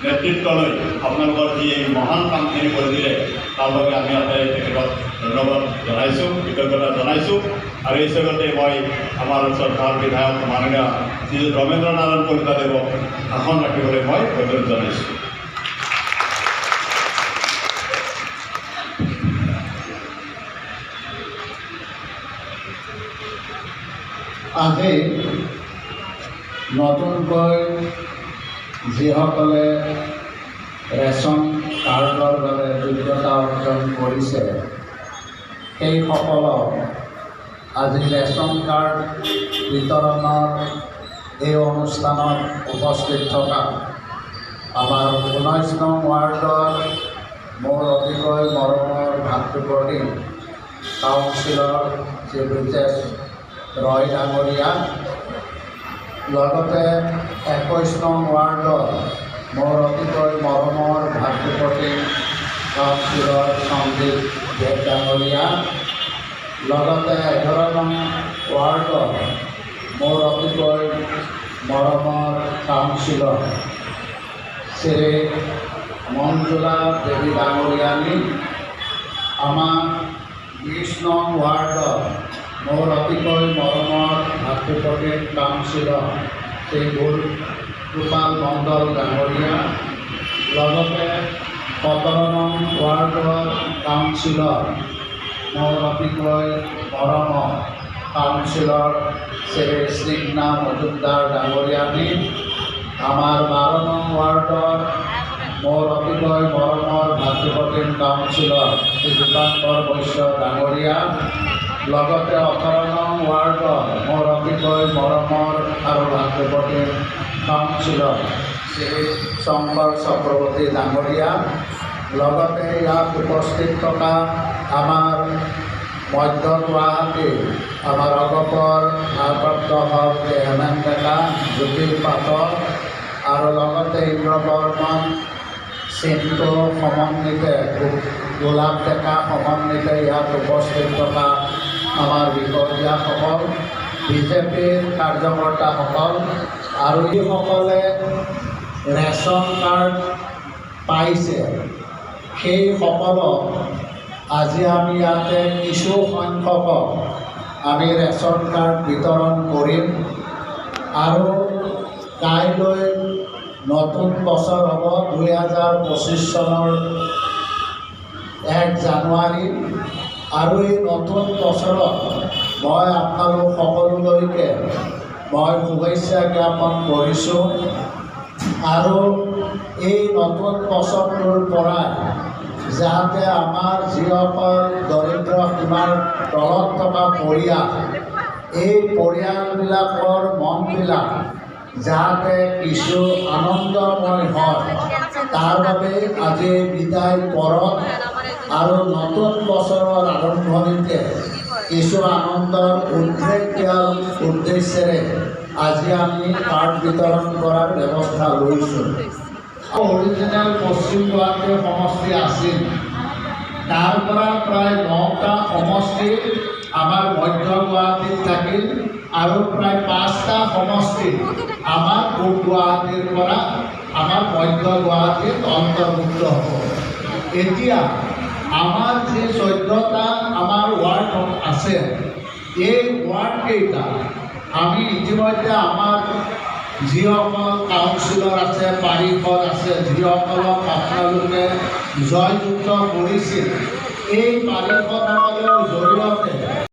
নেতৃত্ব লৈ আপোনালোকৰ যি এই মহান কামখিনি কৰি দিলে তাৰ বাবে আমি ইয়াতে তেখেতক ধন্যবাদ জনাইছোঁ, কৃতজ্ঞতা জনাইছোঁ। আৰু এই হিচাপতে মই আমাৰ শ্ৰদ্ধাৰ বিধায়ক মাননীয় শ্ৰীযুত ৰমেন্দ্ৰ নাৰায়ণ কলিতাদেৱক ভাষণ ৰাখিবলৈ মই অনুৰোধ জনাইছোঁ। আজি নতুনকৈ যিসকলে ৰেচন কাৰ্ডৰ বাবে যোগ্যতা অৰ্জন কৰিছে সেইসকলক আজি ৰেচন কাৰ্ড বিতৰণৰ এই অনুষ্ঠানত উপস্থিত থকা আমাৰ 19 নং ৱাৰ্ডৰ মোৰ অতিকৈ মৰমৰ ভাতৃপ্ৰতিম কাউন্সিলৰ শ্ৰী ব্ৰিজেশ ৰয় ডাঙৰীয়া, লগতে 21 নং ৱাৰ্ডৰ মোৰ অতিকৈ মৰমৰ ভাতৃপ্ৰতিম কাউন্সিলৰ সঞ্জীৱ দেৱ ডাঙৰীয়া, লগতে 11 নং ৱাৰ্ডৰ মোৰ অতিকৈ মৰমৰ কাউন্সিলৰ শ্ৰী মঞ্জুলা দেৱী ডাঙৰীয়ানী, আমাৰ 20 নং ৱাৰ্ডৰ মোৰ অতিকৈ মৰমৰ ভাতৃপ্ৰতিম কাউন্সিলৰ শ্ৰী গোপাল মণ্ডল ডাঙৰীয়া, লগতে 17 নং ৱাৰ্ডৰ কাউন্সিলৰ মোৰ অতিকৈ মৰমৰ কাউন্সিলৰ শ্ৰী স্নিগ্ধা মজুমদাৰ ডাঙৰীয়ানী, আমাৰ 12 নং ৱাৰ্ডৰ মোৰ অতিকৈ মৰমৰ ভাতৃপ্ৰতিম কাউন্সিলৰ শ্ৰী দীপাংকৰ বৈশ্য ডাঙৰীয়া, লগতে 18 নং ৱাৰ্ডৰ মোৰ অতিকৈ মৰমৰ আৰু ভাতৃপ্ৰতিম কাউন্সিলৰ শ্ৰী শংকৰ চক্ৰৱৰ্তী ডাঙৰীয়া, লগতে ইয়াত উপস্থিত থকা আমাৰ মধ্য গুৱাহাটীৰ আমাৰ অগপৰ ভাৰপ্ৰাপ্ত সভাপতি হেমেন ডেকা, জ্যোতিৰ পাঠক আৰু লগতে ইন্দ্ৰ বৰ্মন, চিন্তু সমন্বিতে, গোলাপ ডেকা সমন্বিতে ইয়াত উপস্থিত থকা আমাৰ বিষয়ববীয়াসকল, বিজেপিৰ কাৰ্যকৰ্তাসকল আৰু যিসকলে ৰেচন কাৰ্ড পাইছে সেইসকলক আজি আমি ইয়াতে কিছু সংখ্যকক আমি ৰেচন কাৰ্ড বিতৰণ কৰিম। আৰু কাইলৈ নতুন বছৰ হ'ব 2025 চনৰ 1 জানুৱাৰী, আৰু এই নতুন বছৰত মই আপোনালোক সকলোলৈকে মই শুভেচ্ছা জ্ঞাপন কৰিছোঁ। আৰু এই নতুন বছৰটোৰ পৰা যাতে আমাৰ যিসকল দৰিদ্ৰ সীমাৰ তলত থকা পৰিয়াল, এই পৰিয়ালবিলাকৰ মনবিলাক যাতে কিছু আনন্দময় হয়, তাৰ বাবে আজি বিদায় পৰব আৰু নতুন বছৰৰ আৰম্ভণিতে কিছু আনন্দৰ উদ্ৰেক দিয়াৰ উদ্দেশ্যেৰে আজি আমি কাৰ্ড বিতৰণ কৰাৰ ব্যৱস্থা লৈছোঁ। অৰিজিনেল পশ্চিম গুৱাহাটী সমষ্টি আছিল, তাৰ পৰা প্ৰায় 9টা সমষ্টি আমাৰ মধ্য গুৱাহাটীত থাকিল আৰু প্ৰায় 5টা সমষ্টি আমাৰ পূব গুৱাহাটীৰ পৰা আমাৰ মধ্য গুৱাহাটীত অন্তৰ্ভুক্ত হ'ব। এতিয়া আমাৰ যি 14টা আমাৰ ৱাৰ্ড আছে, এই ৱাৰ্ডকেইটা আমি ইতিমধ্যে আমাৰ যিসকল কাউন্সিলৰ আছে, পাৰিষদ আছে, যিসকলক আপোনালোকে জয়যুক্ত কৰিছিল, এই পাৰিষদসকলৰ জৰিয়তে